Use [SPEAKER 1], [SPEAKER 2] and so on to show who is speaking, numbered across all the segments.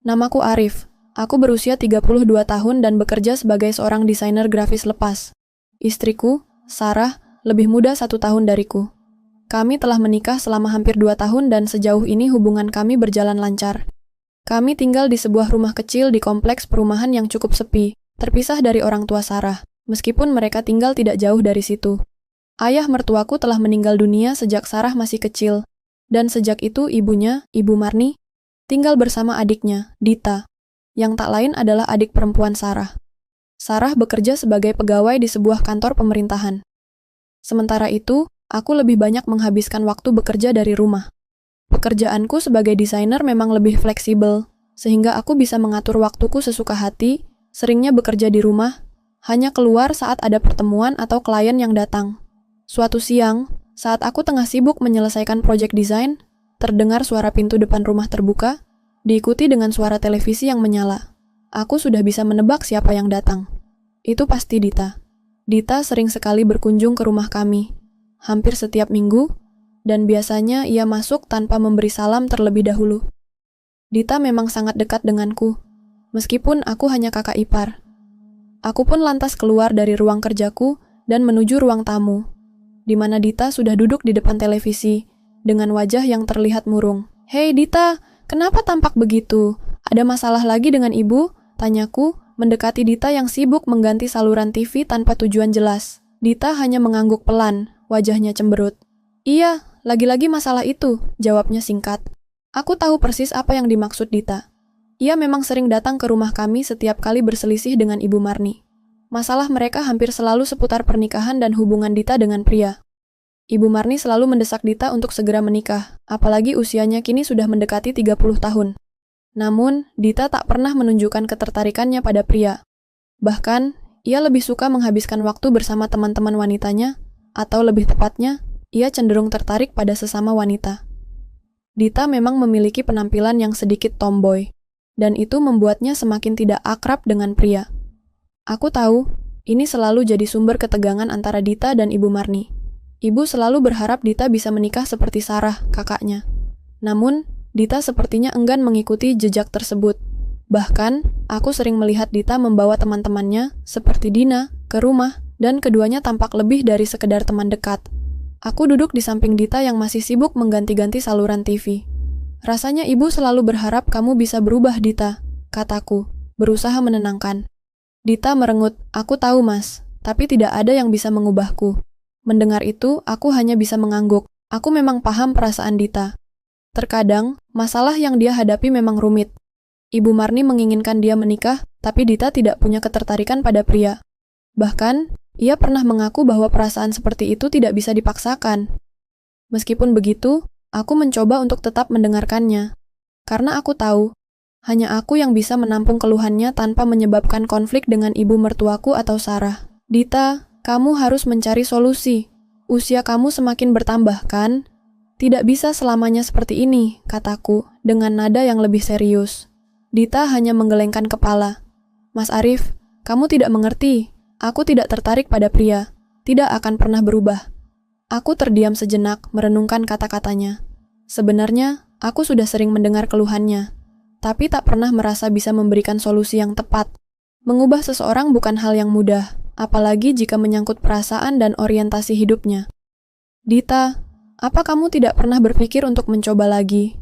[SPEAKER 1] Namaku Arif. Aku berusia 32 tahun dan bekerja sebagai seorang desainer grafis lepas. Istriku, Sarah, lebih muda 1 tahun dariku. Kami telah menikah selama hampir 2 tahun dan sejauh ini hubungan kami berjalan lancar. Kami tinggal di sebuah rumah kecil di kompleks perumahan yang cukup sepi, terpisah dari orang tua Sarah, meskipun mereka tinggal tidak jauh dari situ. Ayah mertuaku telah meninggal dunia sejak Sarah masih kecil, dan sejak itu ibunya, Ibu Marni, tinggal bersama adiknya, Dita, yang tak lain adalah adik perempuan Sarah. Sarah bekerja sebagai pegawai di sebuah kantor pemerintahan. Sementara itu, aku lebih banyak menghabiskan waktu bekerja dari rumah. Pekerjaanku sebagai desainer memang lebih fleksibel, sehingga aku bisa mengatur waktuku sesuka hati, seringnya bekerja di rumah, hanya keluar saat ada pertemuan atau klien yang datang. Suatu siang, saat aku tengah sibuk menyelesaikan proyek desain, terdengar suara pintu depan rumah terbuka, diikuti dengan suara televisi yang menyala. Aku sudah bisa menebak siapa yang datang. Itu pasti Dita. Dita sering sekali berkunjung ke rumah kami, hampir setiap minggu, dan biasanya ia masuk tanpa memberi salam terlebih dahulu. Dita memang sangat dekat denganku, meskipun aku hanya kakak ipar. Aku pun lantas keluar dari ruang kerjaku dan menuju ruang tamu, di mana Dita sudah duduk di depan televisi, dengan wajah yang terlihat murung. "Hei Dita, kenapa tampak begitu? Ada masalah lagi dengan ibu?" tanyaku, mendekati Dita yang sibuk mengganti saluran TV tanpa tujuan jelas. Dita hanya mengangguk pelan, wajahnya cemberut. "Iya, lagi-lagi masalah itu," jawabnya singkat. Aku tahu persis apa yang dimaksud Dita. Ia memang sering datang ke rumah kami setiap kali berselisih dengan Ibu Marni. Masalah mereka hampir selalu seputar pernikahan dan hubungan Dita dengan pria. Ibu Marni selalu mendesak Dita untuk segera menikah, apalagi usianya kini sudah mendekati 30 tahun. Namun, Dita tak pernah menunjukkan ketertarikannya pada pria. Bahkan, ia lebih suka menghabiskan waktu bersama teman-teman wanitanya, atau lebih tepatnya, ia cenderung tertarik pada sesama wanita. Dita memang memiliki penampilan yang sedikit tomboy, dan itu membuatnya semakin tidak akrab dengan pria. Aku tahu, ini selalu jadi sumber ketegangan antara Dita dan Ibu Marni. Ibu selalu berharap Dita bisa menikah seperti Sarah, kakaknya. Namun, Dita sepertinya enggan mengikuti jejak tersebut. Bahkan, aku sering melihat Dita membawa teman-temannya, seperti Dina, ke rumah, dan keduanya tampak lebih dari sekedar teman dekat. Aku duduk di samping Dita yang masih sibuk mengganti-ganti saluran TV. "Rasanya ibu selalu berharap kamu bisa berubah, Dita," kataku, berusaha menenangkan. Dita merengut, "Aku tahu, Mas, tapi tidak ada yang bisa mengubahku." Mendengar itu, aku hanya bisa mengangguk. Aku memang paham perasaan Dita. Terkadang, masalah yang dia hadapi memang rumit. Ibu Marni menginginkan dia menikah, tapi Dita tidak punya ketertarikan pada pria. Bahkan, ia pernah mengaku bahwa perasaan seperti itu tidak bisa dipaksakan. Meskipun begitu, aku mencoba untuk tetap mendengarkannya. Karena aku tahu, hanya aku yang bisa menampung keluhannya tanpa menyebabkan konflik dengan ibu mertuaku atau Sarah. "Dita, kamu harus mencari solusi. Usia kamu semakin bertambah, kan? Tidak bisa selamanya seperti ini," kataku, dengan nada yang lebih serius. Dita hanya menggelengkan kepala. "Mas Arif, kamu tidak mengerti. Aku tidak tertarik pada pria. Tidak akan pernah berubah." Aku terdiam sejenak, merenungkan kata-katanya. Sebenarnya, aku sudah sering mendengar keluhannya, tapi tak pernah merasa bisa memberikan solusi yang tepat. Mengubah seseorang bukan hal yang mudah, apalagi jika menyangkut perasaan dan orientasi hidupnya. "Dita, apa kamu tidak pernah berpikir untuk mencoba lagi?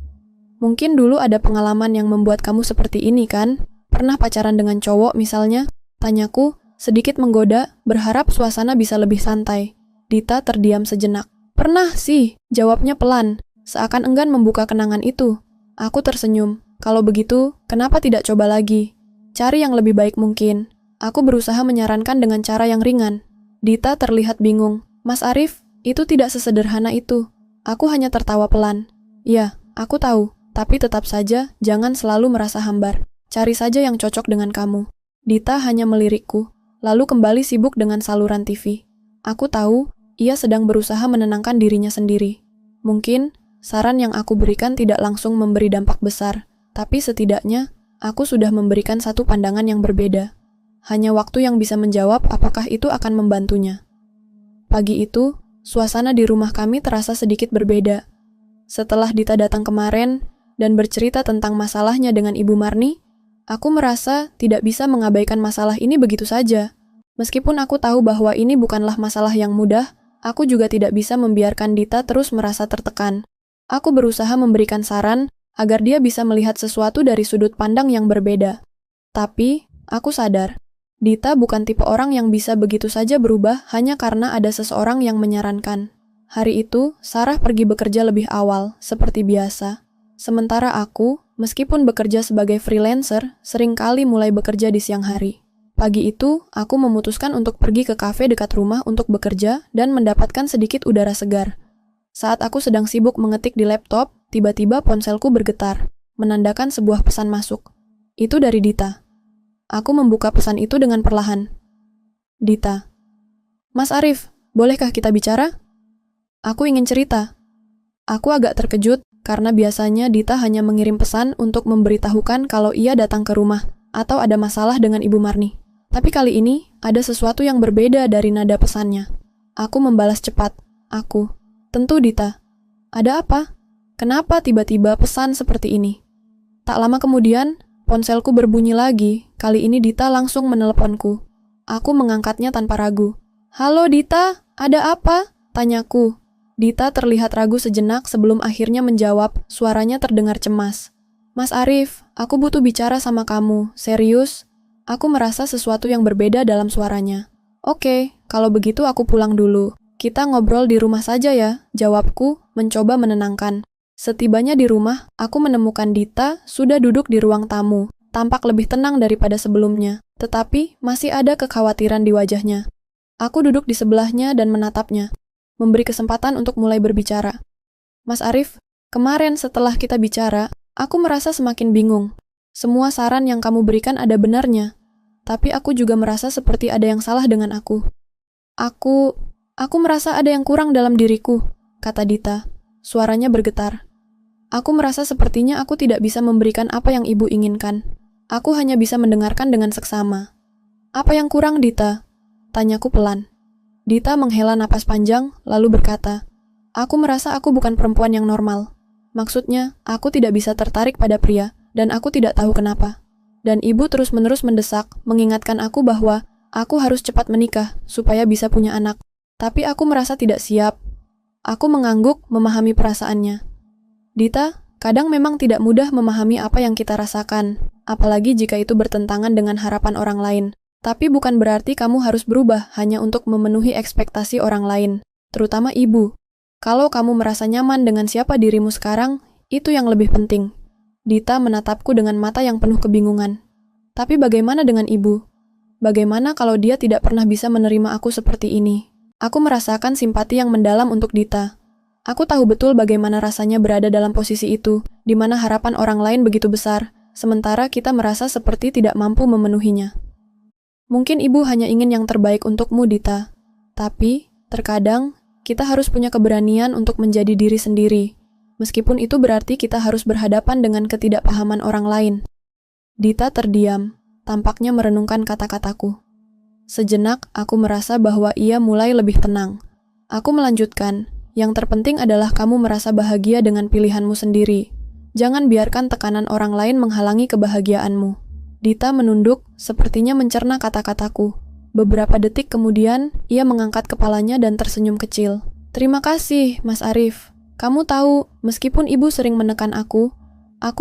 [SPEAKER 1] Mungkin dulu ada pengalaman yang membuat kamu seperti ini, kan? Pernah pacaran dengan cowok misalnya?" tanyaku, sedikit menggoda, berharap suasana bisa lebih santai. Dita terdiam sejenak. "Pernah sih," jawabnya pelan, seakan enggan membuka kenangan itu. Aku tersenyum. "Kalau begitu, kenapa tidak coba lagi? Cari yang lebih baik mungkin." Aku berusaha menyarankan dengan cara yang ringan. Dita terlihat bingung. "Mas Arif, itu tidak sesederhana itu." Aku hanya tertawa pelan. "Ya, aku tahu, tapi tetap saja jangan selalu merasa hambar. Cari saja yang cocok dengan kamu." Dita hanya melirikku, lalu kembali sibuk dengan saluran TV. Aku tahu, ia sedang berusaha menenangkan dirinya sendiri. Mungkin, saran yang aku berikan tidak langsung memberi dampak besar, tapi setidaknya, aku sudah memberikan satu pandangan yang berbeda. Hanya waktu yang bisa menjawab apakah itu akan membantunya. Pagi itu, suasana di rumah kami terasa sedikit berbeda. Setelah Dita datang kemarin, dan bercerita tentang masalahnya dengan Ibu Marni, aku merasa tidak bisa mengabaikan masalah ini begitu saja. Meskipun aku tahu bahwa ini bukanlah masalah yang mudah, aku juga tidak bisa membiarkan Dita terus merasa tertekan. Aku berusaha memberikan saran agar dia bisa melihat sesuatu dari sudut pandang yang berbeda. Tapi, aku sadar, Dita bukan tipe orang yang bisa begitu saja berubah hanya karena ada seseorang yang menyarankan. Hari itu, Sarah pergi bekerja lebih awal, seperti biasa. Sementara aku, meskipun bekerja sebagai freelancer, seringkali mulai bekerja di siang hari. Pagi itu, aku memutuskan untuk pergi ke kafe dekat rumah untuk bekerja dan mendapatkan sedikit udara segar. Saat aku sedang sibuk mengetik di laptop, tiba-tiba ponselku bergetar, menandakan sebuah pesan masuk. Itu dari Dita. Aku membuka pesan itu dengan perlahan. Dita. Mas Arif, bolehkah kita bicara? Aku ingin cerita. Aku agak terkejut karena biasanya Dita hanya mengirim pesan untuk memberitahukan kalau ia datang ke rumah atau ada masalah dengan Ibu Marni. Tapi kali ini ada sesuatu yang berbeda dari nada pesannya. Aku membalas cepat. Aku. Tentu Dita. Ada apa? Kenapa tiba-tiba pesan seperti ini? Tak lama kemudian, ponselku berbunyi lagi. Kali ini Dita langsung menelponku. Aku mengangkatnya tanpa ragu. Halo Dita, ada apa? Tanyaku. Dita terlihat ragu sejenak sebelum akhirnya menjawab, suaranya terdengar cemas. Mas Arif, aku butuh bicara sama kamu, serius? Aku merasa sesuatu yang berbeda dalam suaranya. Oke, kalau begitu aku pulang dulu. Kita ngobrol di rumah saja ya, jawabku, mencoba menenangkan. Setibanya di rumah, aku menemukan Dita sudah duduk di ruang tamu, tampak lebih tenang daripada sebelumnya, tetapi masih ada kekhawatiran di wajahnya. Aku duduk di sebelahnya dan menatapnya, memberi kesempatan untuk mulai berbicara. Mas Arif, kemarin setelah kita bicara, aku merasa semakin bingung. Semua saran yang kamu berikan ada benarnya, tapi aku juga merasa seperti ada yang salah dengan aku. Aku merasa ada yang kurang dalam diriku, kata Dita. Suaranya bergetar. Aku merasa sepertinya aku tidak bisa memberikan apa yang ibu inginkan. Aku hanya bisa mendengarkan dengan seksama. Apa yang kurang, Dita? Tanyaku pelan. Dita menghela napas panjang, lalu berkata, aku merasa aku bukan perempuan yang normal. Maksudnya, aku tidak bisa tertarik pada pria, dan aku tidak tahu kenapa. Dan ibu terus-menerus mendesak, mengingatkan aku bahwa aku harus cepat menikah, supaya bisa punya anak. Tapi aku merasa tidak siap. Aku mengangguk, memahami perasaannya. Dita, kadang memang tidak mudah memahami apa yang kita rasakan, apalagi jika itu bertentangan dengan harapan orang lain. Tapi bukan berarti kamu harus berubah hanya untuk memenuhi ekspektasi orang lain, terutama ibu. Kalau kamu merasa nyaman dengan siapa dirimu sekarang, itu yang lebih penting. Dita menatapku dengan mata yang penuh kebingungan. Tapi bagaimana dengan ibu? Bagaimana kalau dia tidak pernah bisa menerima aku seperti ini? Aku merasakan simpati yang mendalam untuk Dita. Aku tahu betul bagaimana rasanya berada dalam posisi itu, di mana harapan orang lain begitu besar, sementara kita merasa seperti tidak mampu memenuhinya. Mungkin ibu hanya ingin yang terbaik untukmu, Dita. Tapi, terkadang, kita harus punya keberanian untuk menjadi diri sendiri. Meskipun itu berarti kita harus berhadapan dengan ketidakpahaman orang lain. Dita terdiam, tampaknya merenungkan kata-kataku. Sejenak, aku merasa bahwa ia mulai lebih tenang. Aku melanjutkan, yang terpenting adalah kamu merasa bahagia dengan pilihanmu sendiri. Jangan biarkan tekanan orang lain menghalangi kebahagiaanmu. Dita menunduk, sepertinya mencerna kata-kataku. Beberapa detik kemudian, ia mengangkat kepalanya dan tersenyum kecil. Terima kasih, Mas Arif. Kamu tahu, meskipun ibu sering menekan aku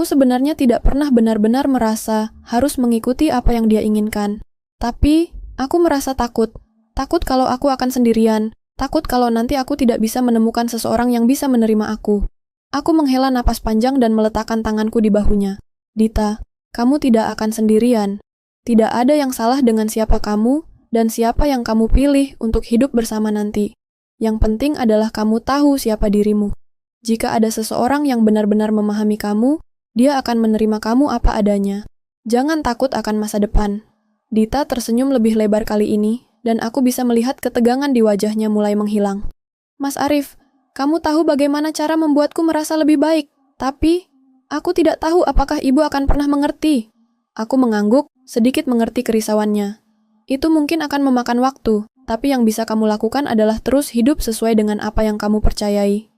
[SPEAKER 1] sebenarnya tidak pernah benar-benar merasa harus mengikuti apa yang dia inginkan. Tapi, aku merasa takut. Takut kalau aku akan sendirian. Takut kalau nanti aku tidak bisa menemukan seseorang yang bisa menerima aku. Aku menghela napas panjang dan meletakkan tanganku di bahunya. Dita, kamu tidak akan sendirian. Tidak ada yang salah dengan siapa kamu dan siapa yang kamu pilih untuk hidup bersama nanti. Yang penting adalah kamu tahu siapa dirimu. Jika ada seseorang yang benar-benar memahami kamu, dia akan menerima kamu apa adanya. Jangan takut akan masa depan. Dita tersenyum lebih lebar kali ini, dan aku bisa melihat ketegangan di wajahnya mulai menghilang. Mas Arif, kamu tahu bagaimana cara membuatku merasa lebih baik, tapi aku tidak tahu apakah ibu akan pernah mengerti. Aku mengangguk, sedikit mengerti kerisauannya. Itu mungkin akan memakan waktu, tapi yang bisa kamu lakukan adalah terus hidup sesuai dengan apa yang kamu percayai.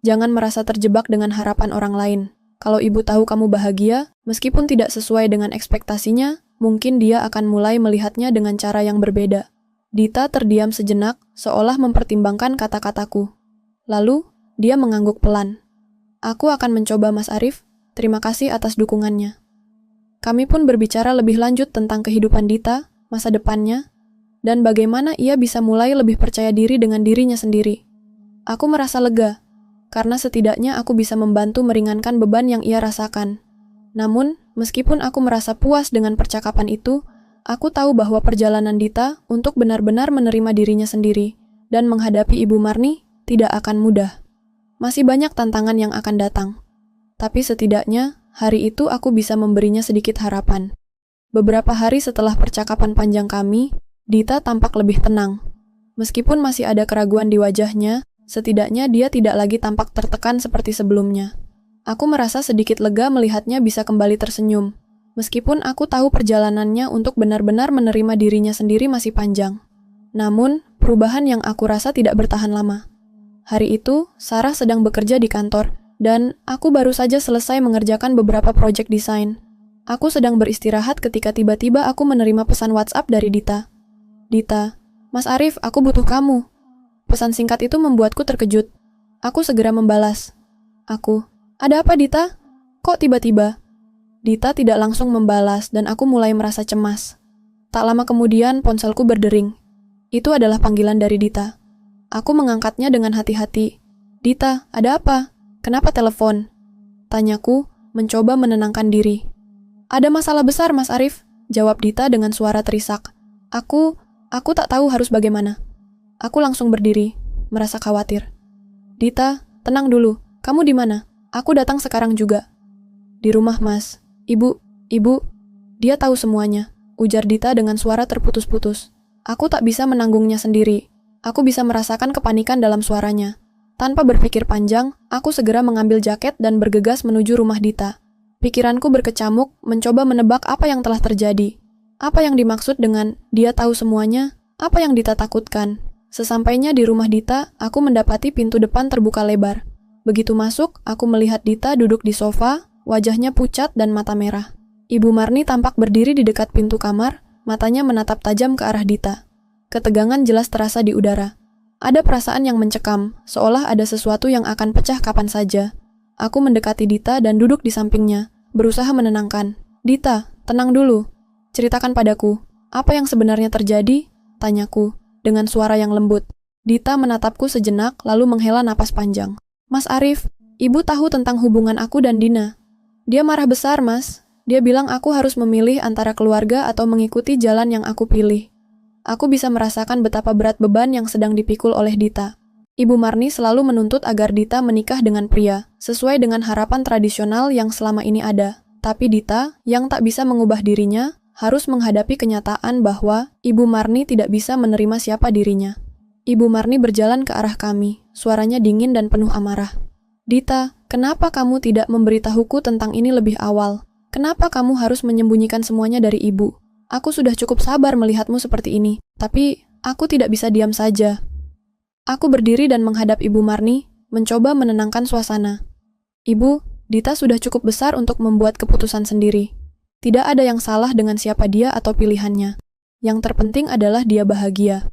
[SPEAKER 1] Jangan merasa terjebak dengan harapan orang lain. Kalau ibu tahu kamu bahagia, meskipun tidak sesuai dengan ekspektasinya, mungkin dia akan mulai melihatnya dengan cara yang berbeda. Dita terdiam sejenak, seolah mempertimbangkan kata-kataku. Lalu, dia mengangguk pelan. Aku akan mencoba, Mas Arif. Terima kasih atas dukungannya. Kami pun berbicara lebih lanjut tentang kehidupan Dita, masa depannya, dan bagaimana ia bisa mulai lebih percaya diri dengan dirinya sendiri. Aku merasa lega, karena setidaknya aku bisa membantu meringankan beban yang ia rasakan. Namun, meskipun aku merasa puas dengan percakapan itu, aku tahu bahwa perjalanan Dita untuk benar-benar menerima dirinya sendiri dan menghadapi Ibu Marni tidak akan mudah. Masih banyak tantangan yang akan datang. Tapi setidaknya, hari itu aku bisa memberinya sedikit harapan. Beberapa hari setelah percakapan panjang kami, Dita tampak lebih tenang. Meskipun masih ada keraguan di wajahnya, setidaknya dia tidak lagi tampak tertekan seperti sebelumnya. Aku merasa sedikit lega melihatnya bisa kembali tersenyum. Meskipun aku tahu perjalanannya untuk benar-benar menerima dirinya sendiri masih panjang. Namun, perubahan yang aku rasa tidak bertahan lama. Hari itu, Sarah sedang bekerja di kantor, dan aku baru saja selesai mengerjakan beberapa proyek desain. Aku sedang beristirahat ketika tiba-tiba aku menerima pesan WhatsApp dari Dita. Dita, Mas Arif, aku butuh kamu. Pesan singkat itu membuatku terkejut. Aku segera membalas. Ada apa Dita? Kok tiba-tiba? Dita tidak langsung membalas dan aku mulai merasa cemas. Tak lama kemudian ponselku berdering. Itu adalah panggilan dari Dita. Aku mengangkatnya dengan hati-hati. Dita, ada apa? Kenapa telepon? Tanyaku, mencoba menenangkan diri. Ada masalah besar, Mas Arif, jawab Dita dengan suara terisak. Aku tak tahu harus bagaimana. Aku langsung berdiri, merasa khawatir. Dita, tenang dulu. Kamu di mana? Aku datang sekarang juga. Di rumah, Mas. Ibu. Dia tahu semuanya, ujar Dita dengan suara terputus-putus. Aku tak bisa menanggungnya sendiri. Aku bisa merasakan kepanikan dalam suaranya. Tanpa berpikir panjang, aku segera mengambil jaket dan bergegas menuju rumah Dita. Pikiranku berkecamuk, mencoba menebak apa yang telah terjadi. Apa yang dimaksud dengan dia tahu semuanya? Apa yang Dita takutkan? Sesampainya di rumah Dita, aku mendapati pintu depan terbuka lebar. Begitu masuk, aku melihat Dita duduk di sofa, wajahnya pucat dan mata merah. Ibu Marni tampak berdiri di dekat pintu kamar, matanya menatap tajam ke arah Dita. Ketegangan jelas terasa di udara. Ada perasaan yang mencekam, seolah ada sesuatu yang akan pecah kapan saja. Aku mendekati Dita dan duduk di sampingnya, berusaha menenangkan. Dita, tenang dulu. Ceritakan padaku, apa yang sebenarnya terjadi? Tanyaku, dengan suara yang lembut. Dita menatapku sejenak, lalu menghela napas panjang. Mas Arif, ibu tahu tentang hubungan aku dan Dina. Dia marah besar, Mas. Dia bilang aku harus memilih antara keluarga atau mengikuti jalan yang aku pilih. Aku bisa merasakan betapa berat beban yang sedang dipikul oleh Dita. Ibu Marni selalu menuntut agar Dita menikah dengan pria, sesuai dengan harapan tradisional yang selama ini ada. Tapi Dita, yang tak bisa mengubah dirinya, harus menghadapi kenyataan bahwa Ibu Marni tidak bisa menerima siapa dirinya. Ibu Marni berjalan ke arah kami, suaranya dingin dan penuh amarah. Dita, kenapa kamu tidak memberitahuku tentang ini lebih awal? Kenapa kamu harus menyembunyikan semuanya dari ibu? Aku sudah cukup sabar melihatmu seperti ini, tapi aku tidak bisa diam saja. Aku berdiri dan menghadap Ibu Marni, mencoba menenangkan suasana. Ibu, Dita sudah cukup besar untuk membuat keputusan sendiri. Tidak ada yang salah dengan siapa dia atau pilihannya. Yang terpenting adalah dia bahagia.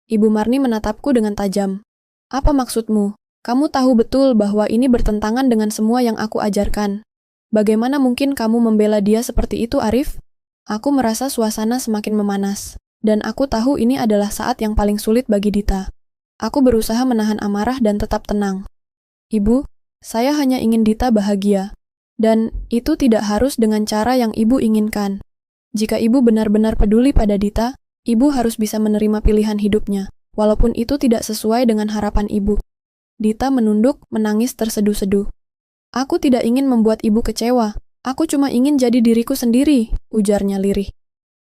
[SPEAKER 1] Ibu Marni menatapku dengan tajam. Apa maksudmu? Kamu tahu betul bahwa ini bertentangan dengan semua yang aku ajarkan. Bagaimana mungkin kamu membela dia seperti itu, Arif? Aku merasa suasana semakin memanas. Dan aku tahu ini adalah saat yang paling sulit bagi Dita. Aku berusaha menahan amarah dan tetap tenang. Ibu, saya hanya ingin Dita bahagia. Dan itu tidak harus dengan cara yang ibu inginkan. Jika ibu benar-benar peduli pada Dita, ibu harus bisa menerima pilihan hidupnya, walaupun itu tidak sesuai dengan harapan ibu. Dita menunduk, menangis terseduh-seduh. Aku tidak ingin membuat ibu kecewa. Aku cuma ingin jadi diriku sendiri, ujarnya lirih.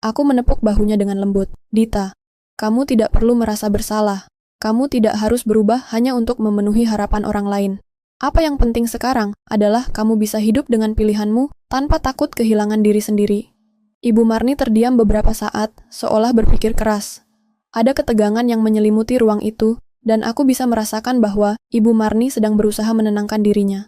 [SPEAKER 1] Aku menepuk bahunya dengan lembut. Dita, kamu tidak perlu merasa bersalah. Kamu tidak harus berubah hanya untuk memenuhi harapan orang lain. Apa yang penting sekarang adalah kamu bisa hidup dengan pilihanmu tanpa takut kehilangan diri sendiri. Ibu Marni terdiam beberapa saat, seolah berpikir keras. Ada ketegangan yang menyelimuti ruang itu, dan aku bisa merasakan bahwa Ibu Marni sedang berusaha menenangkan dirinya.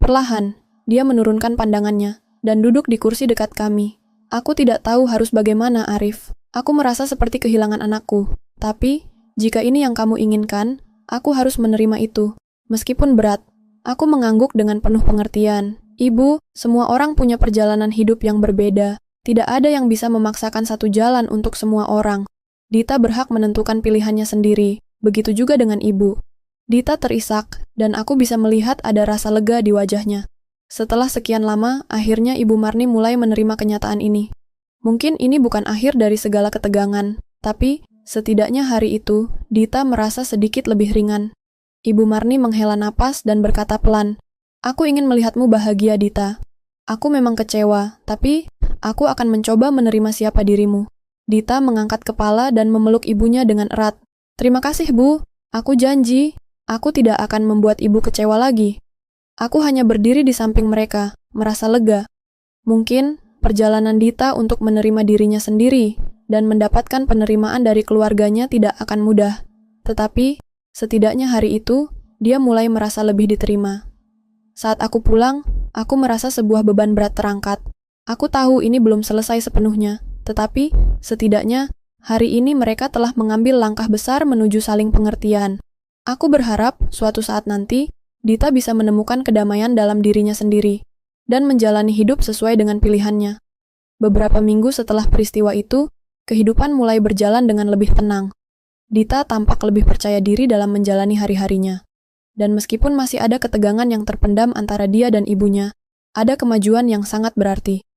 [SPEAKER 1] Perlahan, Dia menurunkan pandangannya dan duduk di kursi dekat kami. Aku tidak tahu harus bagaimana, Arif. Aku merasa seperti kehilangan anakku. Tapi, jika ini yang kamu inginkan, aku harus menerima itu. Meskipun berat, aku mengangguk dengan penuh pengertian. Ibu, semua orang punya perjalanan hidup yang berbeda. Tidak ada yang bisa memaksakan satu jalan untuk semua orang. Dita berhak menentukan pilihannya sendiri. Begitu juga dengan ibu. Dita terisak, dan aku bisa melihat ada rasa lega di wajahnya. Setelah sekian lama, akhirnya Ibu Marni mulai menerima kenyataan ini. Mungkin ini bukan akhir dari segala ketegangan, tapi setidaknya hari itu, Dita merasa sedikit lebih ringan. Ibu Marni menghela napas dan berkata pelan, "Aku ingin melihatmu bahagia, Dita. Aku memang kecewa, tapi aku akan mencoba menerima siapa dirimu." Dita mengangkat kepala dan memeluk ibunya dengan erat. "Terima kasih, Bu. Aku janji, aku tidak akan membuat ibu kecewa lagi." Aku hanya berdiri di samping mereka, merasa lega. Mungkin perjalanan Dita untuk menerima dirinya sendiri dan mendapatkan penerimaan dari keluarganya tidak akan mudah. Tetapi, setidaknya hari itu, dia mulai merasa lebih diterima. Saat aku pulang, aku merasa sebuah beban berat terangkat. Aku tahu ini belum selesai sepenuhnya, tetapi setidaknya hari ini mereka telah mengambil langkah besar menuju saling pengertian. Aku berharap suatu saat nanti, Dita bisa menemukan kedamaian dalam dirinya sendiri dan menjalani hidup sesuai dengan pilihannya. Beberapa minggu setelah peristiwa itu, kehidupan mulai berjalan dengan lebih tenang. Dita tampak lebih percaya diri dalam menjalani hari-harinya. Dan meskipun masih ada ketegangan yang terpendam antara dia dan ibunya, ada kemajuan yang sangat berarti.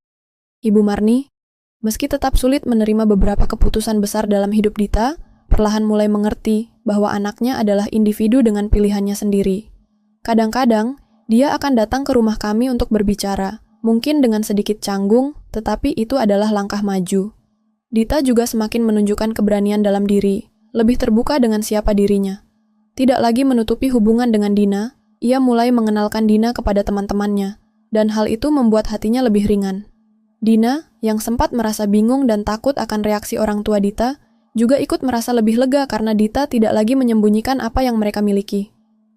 [SPEAKER 1] Ibu Marni, meski tetap sulit menerima beberapa keputusan besar dalam hidup Dita, perlahan mulai mengerti bahwa anaknya adalah individu dengan pilihannya sendiri. Kadang-kadang, dia akan datang ke rumah kami untuk berbicara, mungkin dengan sedikit canggung, tetapi itu adalah langkah maju. Dita juga semakin menunjukkan keberanian dalam diri, lebih terbuka dengan siapa dirinya. Tidak lagi menutupi hubungan dengan Dina, ia mulai mengenalkan Dina kepada teman-temannya, dan hal itu membuat hatinya lebih ringan. Dina, yang sempat merasa bingung dan takut akan reaksi orang tua Dita, juga ikut merasa lebih lega karena Dita tidak lagi menyembunyikan apa yang mereka miliki.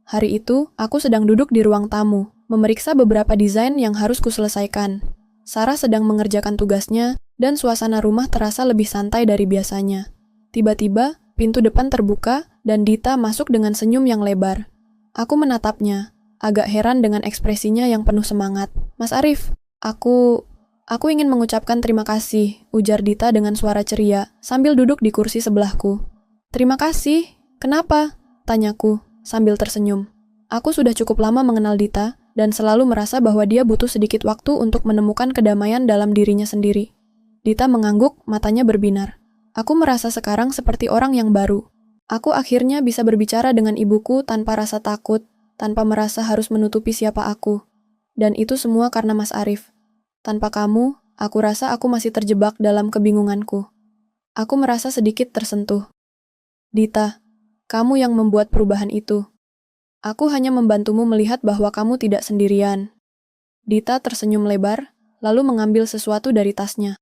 [SPEAKER 1] Hari itu, aku sedang duduk di ruang tamu, memeriksa beberapa desain yang harus kuselesaikan. Sarah sedang mengerjakan tugasnya, dan suasana rumah terasa lebih santai dari biasanya. Tiba-tiba, pintu depan terbuka, dan Dita masuk dengan senyum yang lebar. Aku menatapnya, agak heran dengan ekspresinya yang penuh semangat. "Mas Arif, aku ingin mengucapkan terima kasih," ujar Dita dengan suara ceria, sambil duduk di kursi sebelahku. "Terima kasih? Kenapa?" tanyaku sambil tersenyum. Aku sudah cukup lama mengenal Dita, dan selalu merasa bahwa dia butuh sedikit waktu untuk menemukan kedamaian dalam dirinya sendiri. Dita mengangguk, matanya berbinar. Aku merasa sekarang seperti orang yang baru. Aku akhirnya bisa berbicara dengan ibuku tanpa rasa takut, tanpa merasa harus menutupi siapa aku. Dan itu semua karena Mas Arif. Tanpa kamu, aku rasa aku masih terjebak dalam kebingunganku. Aku merasa sedikit tersentuh. Dita, kamu yang membuat perubahan itu. Aku hanya membantumu melihat bahwa kamu tidak sendirian. Dita tersenyum lebar, lalu mengambil sesuatu dari tasnya.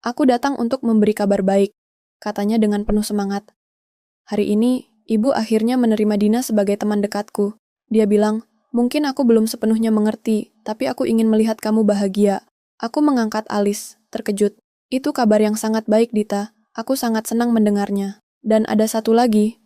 [SPEAKER 1] "Aku datang untuk memberi kabar baik," katanya dengan penuh semangat. "Hari ini, ibu akhirnya menerima Dina sebagai teman dekatku. Dia bilang, mungkin aku belum sepenuhnya mengerti, tapi aku ingin melihat kamu bahagia." Aku mengangkat alis, terkejut. "Itu kabar yang sangat baik, Dita. Aku sangat senang mendengarnya. Dan ada satu lagi,"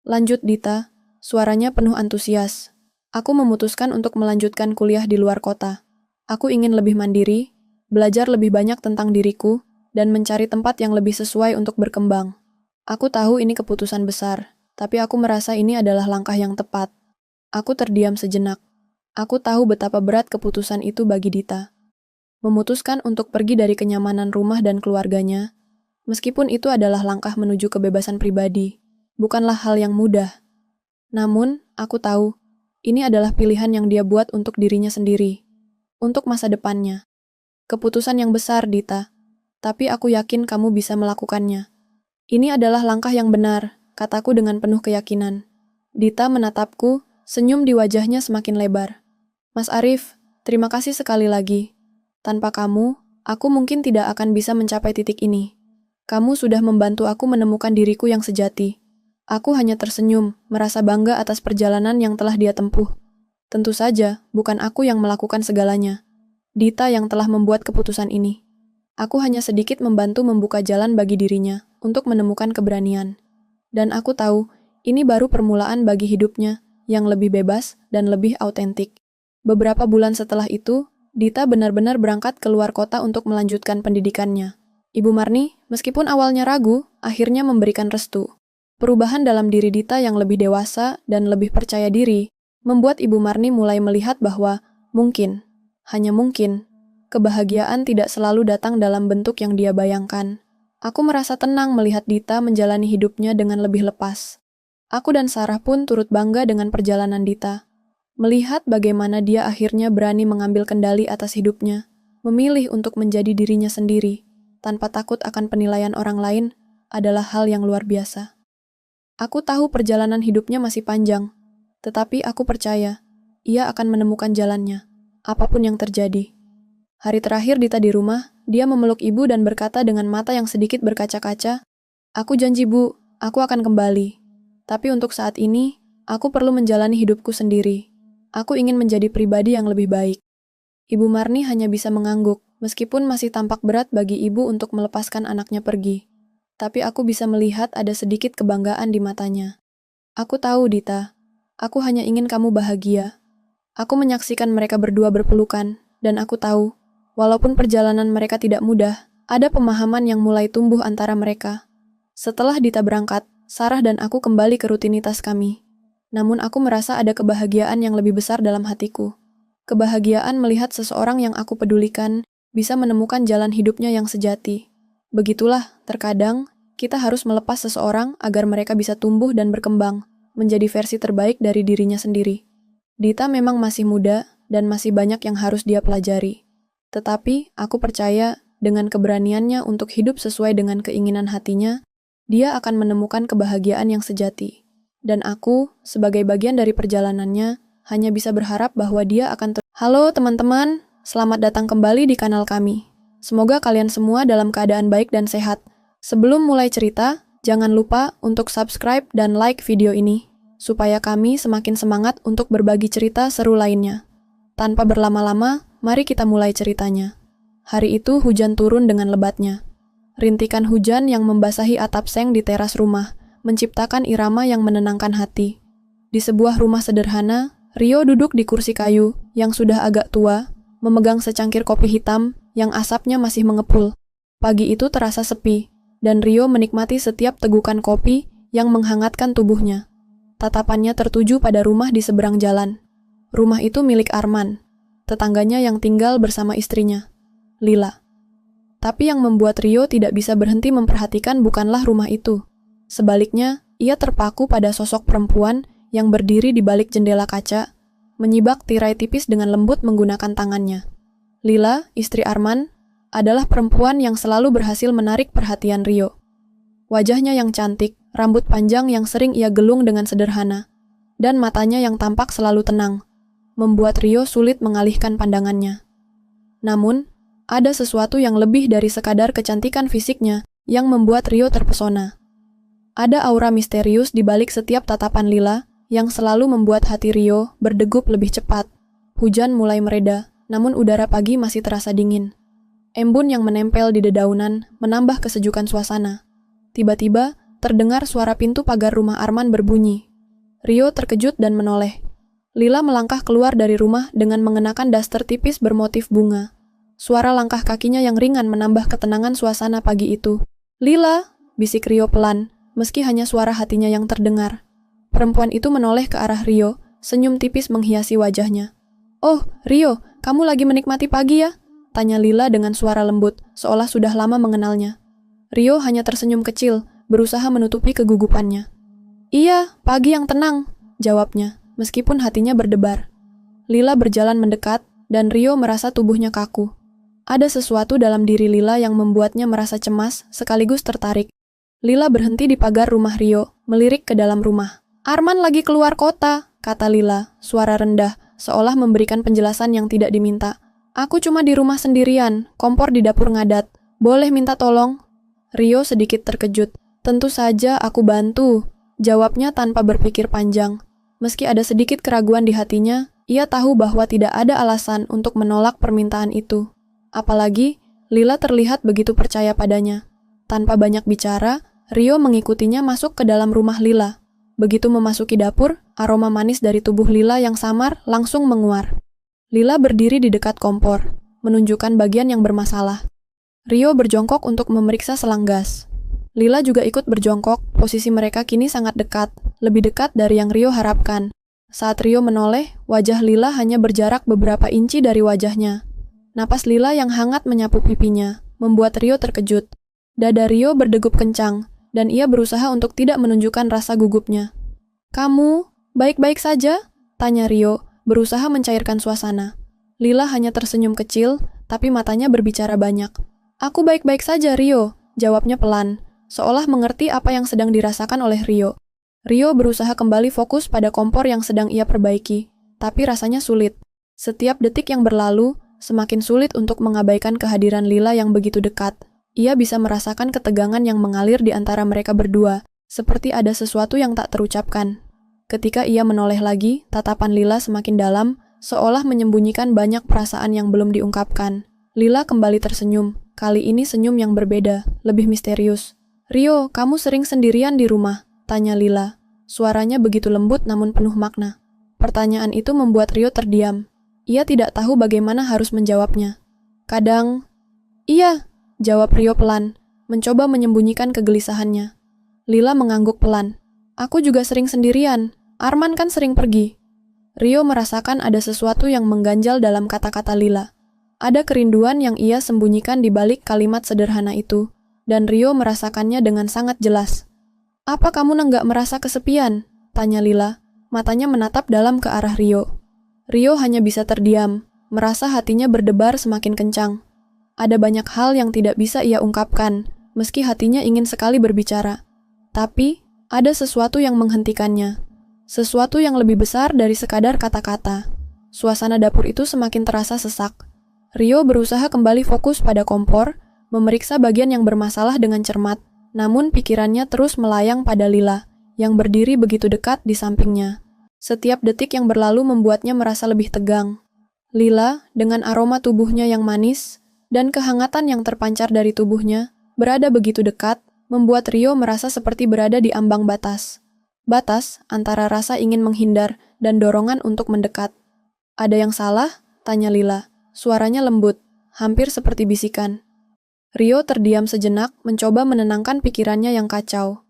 [SPEAKER 1] lanjut Dita, suaranya penuh antusias. "Aku memutuskan untuk melanjutkan kuliah di luar kota. Aku ingin lebih mandiri, belajar lebih banyak tentang diriku, dan mencari tempat yang lebih sesuai untuk berkembang. Aku tahu ini keputusan besar, tapi aku merasa ini adalah langkah yang tepat." Aku terdiam sejenak. Aku tahu betapa berat keputusan itu bagi Dita. Memutuskan untuk pergi dari kenyamanan rumah dan keluarganya, meskipun itu adalah langkah menuju kebebasan pribadi, bukanlah hal yang mudah. Namun, aku tahu, ini adalah pilihan yang dia buat untuk dirinya sendiri, untuk masa depannya. Keputusan yang besar, Dita, tapi aku yakin kamu bisa melakukannya. "Ini adalah langkah yang benar," kataku dengan penuh keyakinan. Dita menatapku, senyum di wajahnya semakin lebar. "Mas Arif, terima kasih sekali lagi. Tanpa kamu, aku mungkin tidak akan bisa mencapai titik ini. Kamu sudah membantu aku menemukan diriku yang sejati." Aku hanya tersenyum, merasa bangga atas perjalanan yang telah dia tempuh. Tentu saja, bukan aku yang melakukan segalanya. Dita yang telah membuat keputusan ini. Aku hanya sedikit membantu membuka jalan bagi dirinya untuk menemukan keberanian. Dan aku tahu, ini baru permulaan bagi hidupnya yang lebih bebas dan lebih autentik. Beberapa bulan setelah itu, Dita benar-benar berangkat keluar kota untuk melanjutkan pendidikannya. Ibu Marni, meskipun awalnya ragu, akhirnya memberikan restu. Perubahan dalam diri Dita yang lebih dewasa dan lebih percaya diri membuat Ibu Marni mulai melihat bahwa mungkin, hanya mungkin, kebahagiaan tidak selalu datang dalam bentuk yang dia bayangkan. Aku merasa tenang melihat Dita menjalani hidupnya dengan lebih lepas. Aku dan Sarah pun turut bangga dengan perjalanan Dita. Melihat bagaimana dia akhirnya berani mengambil kendali atas hidupnya, memilih untuk menjadi dirinya sendiri, tanpa takut akan penilaian orang lain, adalah hal yang luar biasa. Aku tahu perjalanan hidupnya masih panjang, tetapi aku percaya, ia akan menemukan jalannya, apapun yang terjadi. Hari terakhir Dita di rumah, dia memeluk ibu dan berkata dengan mata yang sedikit berkaca-kaca, "Aku janji Bu, aku akan kembali. Tapi untuk saat ini, aku perlu menjalani hidupku sendiri. Aku ingin menjadi pribadi yang lebih baik." Ibu Marni hanya bisa mengangguk, meskipun masih tampak berat bagi ibu untuk melepaskan anaknya pergi. Tapi aku bisa melihat ada sedikit kebanggaan di matanya. "Aku tahu, Dita. Aku hanya ingin kamu bahagia." Aku menyaksikan mereka berdua berpelukan, dan aku tahu, walaupun perjalanan mereka tidak mudah, ada pemahaman yang mulai tumbuh antara mereka. Setelah Dita berangkat, Sarah dan aku kembali ke rutinitas kami. Namun aku merasa ada kebahagiaan yang lebih besar dalam hatiku. Kebahagiaan melihat seseorang yang aku pedulikan bisa menemukan jalan hidupnya yang sejati. Begitulah, terkadang, kita harus melepas seseorang agar mereka bisa tumbuh dan berkembang, menjadi versi terbaik dari dirinya sendiri. Dita memang masih muda, dan masih banyak yang harus dia pelajari. Tetapi, aku percaya, dengan keberaniannya untuk hidup sesuai dengan keinginan hatinya, dia akan menemukan kebahagiaan yang sejati. Dan aku, sebagai bagian dari perjalanannya, hanya bisa berharap bahwa dia akan Halo teman-teman, selamat datang kembali di kanal kami. Semoga kalian semua dalam keadaan baik dan sehat. Sebelum mulai cerita, jangan lupa untuk subscribe dan like video ini, supaya kami semakin semangat untuk berbagi cerita seru lainnya. Tanpa berlama-lama, mari kita mulai ceritanya. Hari itu hujan turun dengan lebatnya. Rintikan hujan yang membasahi atap seng di teras rumah, menciptakan irama yang menenangkan hati. Di sebuah rumah sederhana, Rio duduk di kursi kayu yang sudah agak tua, memegang secangkir kopi hitam yang asapnya masih mengepul. Pagi itu terasa sepi, dan Rio menikmati setiap tegukan kopi yang menghangatkan tubuhnya. Tatapannya tertuju pada rumah di seberang jalan. Rumah itu milik Arman, tetangganya yang tinggal bersama istrinya, Lila. Tapi yang membuat Rio tidak bisa berhenti memperhatikan bukanlah rumah itu. Sebaliknya, ia terpaku pada sosok perempuan yang berdiri di balik jendela kaca, menyibak tirai tipis dengan lembut menggunakan tangannya. Lila, istri Arman, adalah perempuan yang selalu berhasil menarik perhatian Rio. Wajahnya yang cantik, rambut panjang yang sering ia gelung dengan sederhana, dan matanya yang tampak selalu tenang, membuat Rio sulit mengalihkan pandangannya. Namun, ada sesuatu yang lebih dari sekadar kecantikan fisiknya yang membuat Rio terpesona. Ada aura misterius di balik setiap tatapan Lila yang selalu membuat hati Rio berdegup lebih cepat. Hujan mulai mereda, namun udara pagi masih terasa dingin. Embun yang menempel di dedaunan menambah kesejukan suasana. Tiba-tiba, terdengar suara pintu pagar rumah Arman berbunyi. Rio terkejut dan menoleh. Lila melangkah keluar dari rumah dengan mengenakan daster tipis bermotif bunga. Suara langkah kakinya yang ringan menambah ketenangan suasana pagi itu. "Lila," bisik Rio pelan, meski hanya suara hatinya yang terdengar. Perempuan itu menoleh ke arah Rio, senyum tipis menghiasi wajahnya. "Oh, Rio, kamu lagi menikmati pagi ya?" tanya Lila dengan suara lembut, seolah sudah lama mengenalnya. Rio hanya tersenyum kecil, berusaha menutupi kegugupannya. "Iya, pagi yang tenang," jawabnya, meskipun hatinya berdebar. Lila berjalan mendekat, dan Rio merasa tubuhnya kaku. Ada sesuatu dalam diri Lila yang membuatnya merasa cemas, sekaligus tertarik. Lila berhenti di pagar rumah Rio, melirik ke dalam rumah. "Arman lagi keluar kota," kata Lila, suara rendah, seolah memberikan penjelasan yang tidak diminta. "Aku cuma di rumah sendirian, kompor di dapur ngadat. Boleh minta tolong?" Rio sedikit terkejut. "Tentu saja aku bantu," jawabnya tanpa berpikir panjang. Meski ada sedikit keraguan di hatinya, Ia tahu bahwa tidak ada alasan untuk menolak permintaan itu. Apalagi, Lila terlihat begitu percaya padanya. Tanpa banyak bicara, Rio mengikutinya masuk ke dalam rumah Lila. Begitu memasuki dapur, aroma manis dari tubuh Lila yang samar langsung menguar. Lila berdiri di dekat kompor, menunjukkan bagian yang bermasalah. Rio berjongkok untuk memeriksa selang gas. Lila juga ikut berjongkok, posisi mereka kini sangat dekat, lebih dekat dari yang Rio harapkan. Saat Rio menoleh, wajah Lila hanya berjarak beberapa inci dari wajahnya. Napas Lila yang hangat menyapu pipinya, membuat Rio terkejut. Dada Rio berdegup kencang, dan ia berusaha untuk tidak menunjukkan rasa gugupnya. "Kamu baik-baik saja?" tanya Rio, berusaha mencairkan suasana. Lila hanya tersenyum kecil, tapi matanya berbicara banyak. "Aku baik-baik saja, Rio," jawabnya pelan, seolah mengerti apa yang sedang dirasakan oleh Rio. Rio berusaha kembali fokus pada kompor yang sedang ia perbaiki, tapi rasanya sulit. Setiap detik yang berlalu, semakin sulit untuk mengabaikan kehadiran Lila yang begitu dekat. Ia bisa merasakan ketegangan yang mengalir di antara mereka berdua, seperti ada sesuatu yang tak terucapkan. Ketika ia menoleh lagi, tatapan Lila semakin dalam, seolah menyembunyikan banyak perasaan yang belum diungkapkan. Lila kembali tersenyum, kali ini senyum yang berbeda, lebih misterius. "Rio, kamu sering sendirian di rumah?" tanya Lila. Suaranya begitu lembut namun penuh makna. Pertanyaan itu membuat Rio terdiam. Ia tidak tahu bagaimana harus menjawabnya. "Kadang..." "Iya," jawab Rio pelan, mencoba menyembunyikan kegelisahannya. Lila mengangguk pelan. "Aku juga sering sendirian. Arman kan sering pergi." Rio merasakan ada sesuatu yang mengganjal dalam kata-kata Lila. Ada kerinduan yang ia sembunyikan di balik kalimat sederhana itu, dan Rio merasakannya dengan sangat jelas. "Apa kamu nggak merasa kesepian?" tanya Lila, matanya menatap dalam ke arah Rio. Rio hanya bisa terdiam, merasa hatinya berdebar semakin kencang. Ada banyak hal yang tidak bisa ia ungkapkan, meski hatinya ingin sekali berbicara. Tapi, ada sesuatu yang menghentikannya. Sesuatu yang lebih besar dari sekadar kata-kata. Suasana dapur itu semakin terasa sesak. Rio berusaha kembali fokus pada kompor, memeriksa bagian yang bermasalah dengan cermat. Namun pikirannya terus melayang pada Lila, yang berdiri begitu dekat di sampingnya. Setiap detik yang berlalu membuatnya merasa lebih tegang. Lila, dengan aroma tubuhnya yang manis, dan kehangatan yang terpancar dari tubuhnya, berada begitu dekat, membuat Rio merasa seperti berada di ambang batas. Batas antara rasa ingin menghindar dan dorongan untuk mendekat. "Ada yang salah?" tanya Lila. Suaranya lembut, hampir seperti bisikan. Rio terdiam sejenak, mencoba menenangkan pikirannya yang kacau.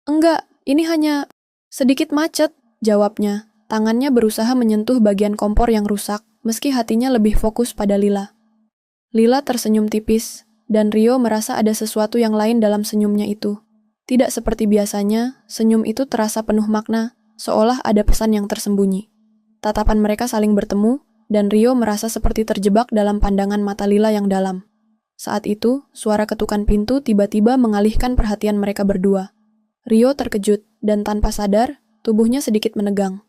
[SPEAKER 1] "Enggak, ini hanya sedikit macet," jawabnya. Tangannya berusaha menyentuh bagian kompor yang rusak, meski hatinya lebih fokus pada Lila. Lila tersenyum tipis, dan Rio merasa ada sesuatu yang lain dalam senyumnya itu. Tidak seperti biasanya, senyum itu terasa penuh makna, seolah ada pesan yang tersembunyi. Tatapan mereka saling bertemu, dan Rio merasa seperti terjebak dalam pandangan mata Lila yang dalam. Saat itu, suara ketukan pintu tiba-tiba mengalihkan perhatian mereka berdua. Rio terkejut, dan tanpa sadar, tubuhnya sedikit menegang.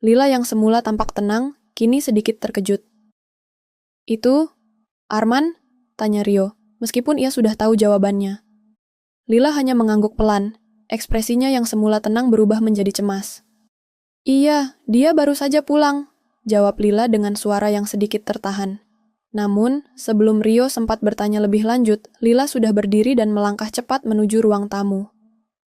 [SPEAKER 1] Lila yang semula tampak tenang, kini sedikit terkejut. "Itu, Arman?" tanya Rio, meskipun ia sudah tahu jawabannya. Lila hanya mengangguk pelan, ekspresinya yang semula tenang berubah menjadi cemas. "Iya, dia baru saja pulang," jawab Lila dengan suara yang sedikit tertahan. Namun, sebelum Rio sempat bertanya lebih lanjut, Lila sudah berdiri dan melangkah cepat menuju ruang tamu.